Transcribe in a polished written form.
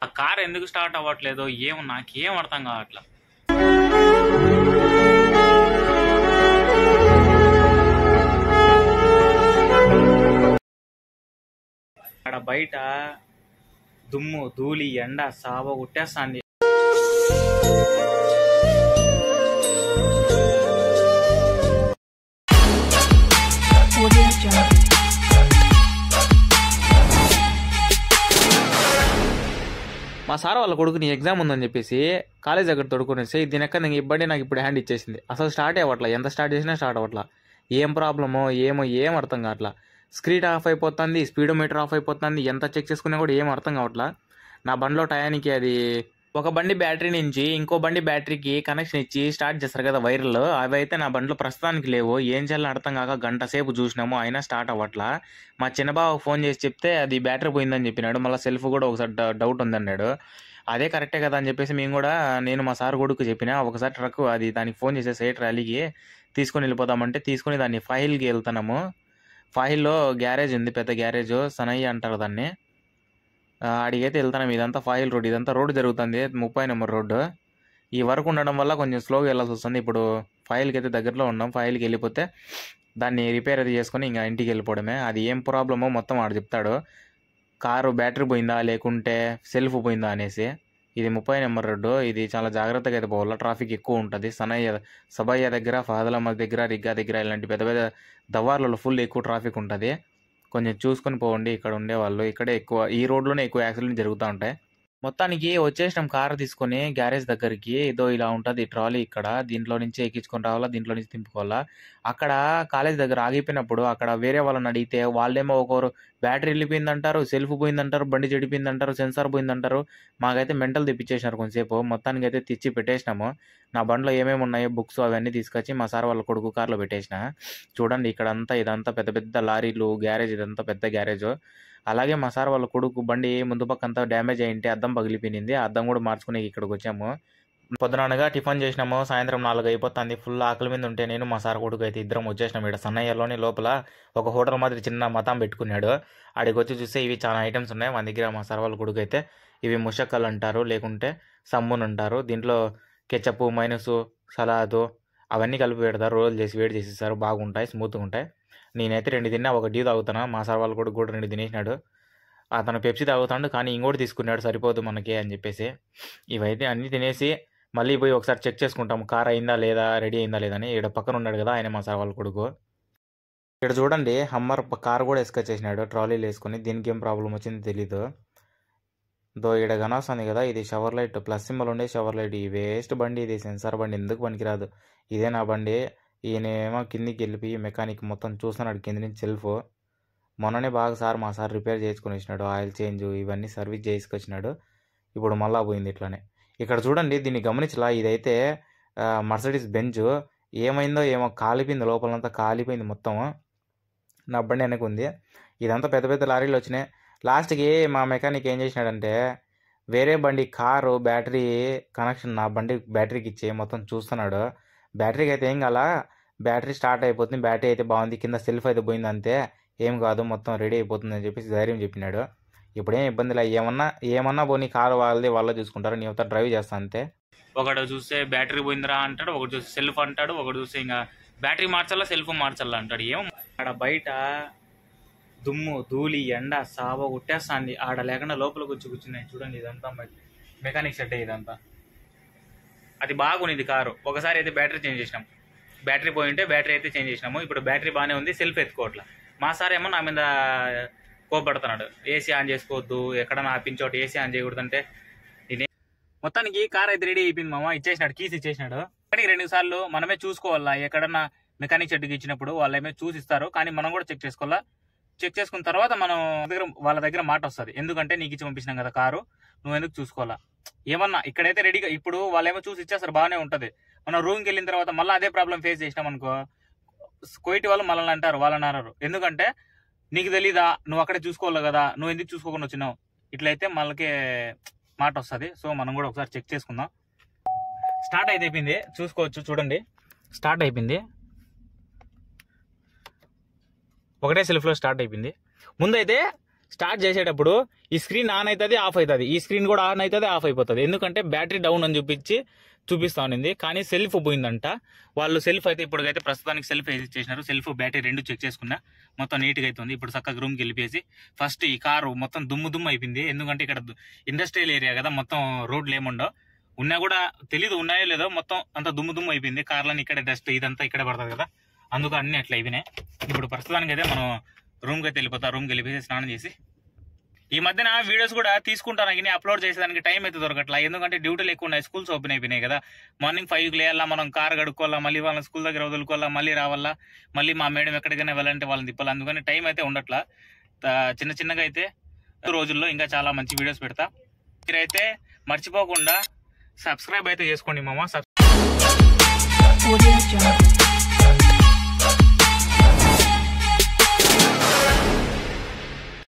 ఆ కార్ ఎందుకు స్టార్ట్ అవ్వట్లేదో ఏమో నాకేం అర్థం కావట్లా. అక్కడ బయట దుమ్ము ధూళి ఎండ సావ కొట్టేస్తాంది. మా సార్ వాళ్ళ కొడుకుని ఎగ్జామ్ ఉందని చెప్పేసి కాలేజ్ దగ్గర తొడుకునేసి దీనెక్క నేను ఇబ్బంది నాకు ఇప్పుడు హ్యాండ్ ఇచ్చేసింది. అసలు స్టార్ట్ అవ్వట్లా, ఎంత స్టార్ట్ చేసినా స్టార్ట్ అవ్వట్లా. ఏం ప్రాబ్లమో ఏం అర్థం కావట్లా. స్క్రీన్ ఆఫ్ అయిపోతుంది, స్పీడోమీటర్ ఆఫ్ అయిపోతుంది, ఎంత చెక్ చేసుకున్నా కూడా ఏం అర్థం కావట్లా. నా బండిలో టయానికి అది ఒక బండి బ్యాటరీ నుంచి ఇంకో బండి బ్యాటరీకి కనెక్షన్ ఇచ్చి స్టార్ట్ చేస్తారు కదా వైర్లు, అవి అయితే నా బండిలో ప్రస్తుతానికి లేవు. ఏం చేయాలని అర్థం కాక గంట సేపు చూసినాము, అయినా స్టార్ట్ అవ్వట్లా. మా చిన్నబాబు ఫోన్ చేసి చెప్తే అది బ్యాటరీ పోయిందని చెప్పినాడు. మళ్ళీ సెల్ఫ్ కూడా ఒకసారి డౌట్ ఉందన్నాడు. అదే కరెక్టే కదా అని చెప్పేసి నేను మా సార్ కొడుకు చెప్పిన ఒకసారి ట్రక్ అది దానికి ఫోన్ చేసే సైట్ ర్యాలీకి తీసుకొని వెళ్ళిపోదామంటే తీసుకొని దాన్ని ఫాయిల్కి వెళ్తున్నాము. ఫాయిల్లో గ్యారేజ్ ఉంది, పెద్ద గ్యారేజ్, సనయ్య అంటారు దాన్ని. అడిగైతే వెళ్తున్నాం. ఇదంతా ఫాయిల్ రోడ్, ఇదంతా రోడ్డు జరుగుతుంది, 30 నెంబర్ రోడ్డు. ఈ వర్క్ ఉండడం వల్ల కొంచెం స్లోగా వెళ్ళాల్సి వస్తుంది. ఇప్పుడు ఫాయిల్కి అయితే దగ్గరలో ఉన్నాం. ఫాయిల్కి వెళ్ళిపోతే దాన్ని రిపేర్ అది చేసుకొని ఇంకా ఇంటికి వెళ్ళిపోవడమే. అది ఏం ప్రాబ్లమో మొత్తం ఆడు చెప్తాడు. కారు బ్యాటరీ పోయిందా లేకుంటే సెల్ఫ్ పోయిందా అనేసి. ఇది 30 నెంబర్ రోడ్డు, ఇది చాలా జాగ్రత్తగా అయితే పోవాలా, ట్రాఫిక్ ఎక్కువ ఉంటుంది. సబయ్య దగ్గర, ఫాదలాబాద్ దగ్గర, రిగ్గా దగ్గర ఇలాంటి పెద్ద పెద్ద దవార్లలో ఫుల్ ఎక్కువ ట్రాఫిక్ ఉంటుంది. కొంచెం చూసుకొని పోండి. ఇక్కడ ఉండేవాళ్ళు ఇక్కడే ఎక్కువ, ఈ రోడ్లోనే ఎక్కువ యాక్సిడెంట్ జరుగుతూ ఉంటాయి. మొత్తానికి వచ్చేసినాం కారు తీసుకొని గ్యారేజ్ దగ్గరికి. ఏదో ఇలా ఉంటుంది ట్రాలీ, ఇక్కడ దీంట్లో నుంచి ఎక్కించుకొని రావాలా, దీంట్లో నుంచి తింపుకోవాలా. అక్కడ కాలేజ్ దగ్గర ఆగిపోయినప్పుడు అక్కడ వేరే వాళ్ళని అడిగితే వాళ్ళేమో ఒకరు బ్యాటరీ వెళ్ళిపోయిందంటారు, సెల్ఫ్ పోయిందంటారు, బండి చెడిపోయిందంటారు, సెన్సార్ పోయిందంటారు. మాకైతే మెంటల్ తెప్పించేసినారు కొంతసేపు. మొత్తానికి అయితే తెచ్చి పెట్టేసినాము. నా బండిలో ఏమేమి ఉన్నాయో బుక్స్ అవన్నీ తీసుకొచ్చి మా సార్ వాళ్ళ కొడుకు కార్లో పెట్టేసిన. చూడండి ఇక్కడంతా ఇదంతా పెద్ద పెద్ద లారీలు, గ్యారేజ్, ఇదంతా పెద్ద గ్యారేజ్. అలాగే మా సార్ వాళ్ళ కొడుకు బండి ముందు పక్క అంతా డ్యామేజ్ అయ్యింటే అద్దం పగిలిపోయింది. ఆ అద్దం కూడా మార్చుకుని ఇక్కడికి వచ్చాము. పొద్దుననగా టిఫిన్ చేసినాము, సాయంత్రం 4 అయిపోతుంది. ఫుల్ ఆకలి మీద ఉంటే నేను మా సార్ కొడుకు అయితే ఇద్దరం వచ్చేసినాం. ఇక్కడ సన్నయ్యలోని లోపల ఒక హోటల్ మాదిరి చిన్న మతం పెట్టుకున్నాడు. ఆడికి వచ్చి చూస్తే ఇవి చాలా ఐటమ్స్ ఉన్నాయి మన దగ్గర. మా సార్ వాళ్ళ కొడుకు అయితే ఇవి ముషక్కలు అంటారు, లేకుంటే సమ్మున్ అంటారు. దీంట్లో కెచప్, మైనసు, సలాదు అవన్నీ కలిపి పెడతారు. రోల్ చేసి వేడి చేసేస్తారు, బాగుంటాయి, స్మూత్గా ఉంటాయి. నేనైతే 2 తిన్నా, ఒక టీ తాగుతాను. మా సార్ వాళ్ళ కొడుకు కూడా 2 తినేసినాడు. అతను పెప్సీ తాగుతాడు, కానీ ఇంకోటి తీసుకున్నాడు, సరిపోదు మనకి అని చెప్పేసి. ఇవైతే అన్నీ తినేసి మళ్ళీ పోయి ఒకసారి చెక్ చేసుకుంటాం కార్ అయిందా లేదా, రెడీ అయిందా లేదా అని. ఇక్కడ పక్కన ఉన్నాడు కదా ఆయన మా సార్ వాళ్ళ కొడుకు. ఇక్కడ చూడండి హమ్మర్ కార్ కూడా వేసుకొచ్చేసినాడు ట్రాలీలు వేసుకొని. దీనికి ఏం ప్రాబ్లం వచ్చింది తెలీదు. ఇక్కడ కనొస్తుంది కదా, ఇది షవర్ లైట్, ప్లస్ సింబల్ ఉండే షవర్ లైట్. ఈ వేస్ట్ బండి, ఇది సెన్సార్ బండి, ఎందుకు పనికిరాదు. ఇదే నా బండి. ఈయనేమో కిందికి వెళ్ళిపోయి మెకానిక్ మొత్తం చూస్తున్నాడు కింది నుంచి సెల్ఫ్. మొన్ననే బాగా మా సార్ రిపేర్ చేసుకుని వచ్చినాడు, ఆయిల్ చేంజ్ ఇవన్నీ సర్వీస్ చేసుకొచ్చినాడు. ఇప్పుడు మళ్ళా పోయింది ఇట్లానే. ఇక్కడ చూడండి దీన్ని గమనించలా, ఇదైతే మర్సిడీస్ బెంజ్. ఏమైందో ఏమో, కాలిపోయింది, లోపలంతా కాలిపోయింది మొత్తం. నా బండి వెనక ఉంది. ఇదంతా పెద్ద పెద్ద లారీలు వచ్చినాయి. లాస్ట్కి మా మెకానిక్ ఏం చేసినాడంటే వేరే బండి కారు బ్యాటరీ కనెక్షన్ నా బండి బ్యాటరీకి ఇచ్చి మొత్తం చూస్తున్నాడు. బ్యాటరీకి అయితే ఏం కాల, బ్యాటరీ స్టార్ట్ అయిపోతుంది, బ్యాటరీ అయితే బాగుంది, కింద సెల్ఫ్ అయితే పోయింది అంతే, ఏం కాదు, మొత్తం రెడీ అయిపోతుంది అని చెప్పేసి ధైర్యం చెప్పినాడు. ఇప్పుడేం ఇబ్బంది లే, ఏమన్నా పోనీ కారు వాళ్ళే చూసుకుంటారు, నీ అవుతా డ్రైవ్ చేస్తా అంతే. ఒకడు చూస్తే బ్యాటరీ పోయిందిరా అంటాడు, ఒకటి చూస్తే సెల్ఫ్ అంటాడు, ఒకటి చూస్తే ఇంకా బ్యాటరీ మార్చాలా సెల్ఫ్ మార్చాలా అంటాడు. ఏమో ఆడ బయట దుమ్ము ధూళి ఎండ సావ కొట్టేస్తాంది. ఆడ లేకుండా లోపలికి వచ్చి కూర్చున్నాయి. చూడండి ఇదంతా మెకానిక్ సెట్. ఇదంతా అది బాగుంది కారు. ఒకసారి అయితే బ్యాటరీ చేంజ్ చేసినాం, బ్యాటరీ పోయి ఉంటే బ్యాటరీ అయితే చేంజ్ చేసినాము. ఇప్పుడు బ్యాటరీ బాగానే ఉంది, సెల్ఫ్ ఎత్తుకోవట్లా. మా సార్ ఏమో నా మీద కోపడుతున్నాడు, ఏసీ ఆన్ చేసుకోవద్దు, ఎక్కడన్నా ఆపించోటి ఏసీ ఆన్ చేయకూడదు అంటే. మొత్తానికి కార్ అయితే రెడీ అయిపోయింది మామ, ఇచ్చేసినాడు, కీస్ ఇచ్చేసినాడు. కానీ 2 సార్లు మనమే చూసుకోవాలా, ఎక్కడన్నా మెకానిక్ షెడ్కి ఇచ్చినప్పుడు వాళ్ళేమే చూసి ఇస్తారు, కానీ మనం కూడా చెక్ చేసుకోవాలా. చెక్ చేసుకున్న తర్వాత మనం వాళ్ళ దగ్గర మాట వస్తుంది. ఎందుకంటే నీకు ఇచ్చి పంపించినాం కదా కారు, నువ్వు ఎందుకు చూసుకోవాలా. ఏమన్నా ఇక్కడైతే రెడీగా, ఇప్పుడు వాళ్ళేమో చూసి ఇచ్చేస్తారు, బాగానే ఉంటుంది. మనం రూమ్కి వెళ్ళిన తర్వాత మళ్ళీ అదే ప్రాబ్లం ఫేస్ చేసినాం అనుకో, కోయిటి వాళ్ళు మనల్ని అంటారు, వాళ్ళని అన్నారు. ఎందుకంటే నీకు తెలీదా, నువ్వు అక్కడే చూసుకోవాలి కదా, నువ్వు ఎందుకు చూసుకోకుండా వచ్చినావు, ఇట్లయితే మనకే మాట వస్తుంది. సో మనం కూడా ఒకసారి చెక్ చేసుకుందాం. స్టార్ట్ అయితే అయిపోయింది, చూసుకోవచ్చు, చూడండి స్టార్ట్ అయిపోయింది. ఒకటే సెల్ఫ్లో స్టార్ట్ అయిపోయింది. ముందైతే స్టార్ట్ చేసేటప్పుడు ఈ స్క్రీన్ ఆన్ అవుతుంది, ఆఫ్ అవుతుంది, ఈ స్క్రీన్ కూడా ఆన్ అవుతుంది, ఆఫ్ అయిపోతుంది. ఎందుకంటే బ్యాటరీ డౌన్ అని చూపిస్తా ఉంది. కానీ సెల్ఫ్ పోయిందంట. వాళ్ళు సెల్ఫ్ అయితే ఇప్పటికైతే ప్రస్తుతానికి సెల్ఫ్ చేసినారు. సెల్ఫ్ బ్యాటరీ రెండు చెక్ చేసుకున్నా, మొత్తం నీట్గా అవుతుంది. ఇప్పుడు చక్కగా రూమ్కి వెళ్ళిపోయేసి ఫస్ట్ ఈ కారు మొత్తం దుమ్ము అయిపోయింది. ఎందుకంటే ఇక్కడ ఇండస్ట్రియల్ ఏరియా కదా, మొత్తం రోడ్లు ఏముండో, ఉన్నా కూడా తెలీదు ఉన్నాయో లేదో, మొత్తం అంత దుమ్ము అయిపోయింది. కార్లని ఇక్కడ డస్ట్ ఇదంతా ఇక్కడే పడుతుంది కదా, అందుకు అన్ని అట్లా అయిపోయినాయి. ఇప్పుడు ప్రస్తుతానికి అయితే మనం రూమ్కి అయితే వెళ్ళిపోతా. రూమ్కి వెళ్ళిపోయి స్నానం చేసి, ఈ మధ్యన వీడియోస్ కూడా తీసుకుంటాను కానీ అప్లోడ్ చేసేదానికి టైం అయితే దొరకట్లా. ఎందుకంటే డ్యూటీలు ఎక్కువ ఉన్నాయి, స్కూల్స్ ఓపెన్ అయిపోయినాయి కదా. మార్నింగ్ 5కి లేయాలా, మనం కార్ కడుక్కోవాలా, మళ్ళీ వాళ్ళని స్కూల్ దగ్గర వదులుకోవాలా, మళ్ళీ రావాలా, మళ్ళీ మా మేడం ఎక్కడికైనా వెళ్ళాలంటే వాళ్ళని తిప్పాలి. అందుకని టైం అయితే ఉండట్లా. చిన్నగా అయితే రోజుల్లో ఇంకా చాలా మంచి వీడియోస్ పెడతా. మీరైతే మర్చిపోకుండా సబ్స్క్రైబ్ అయితే చేసుకోండి మామ.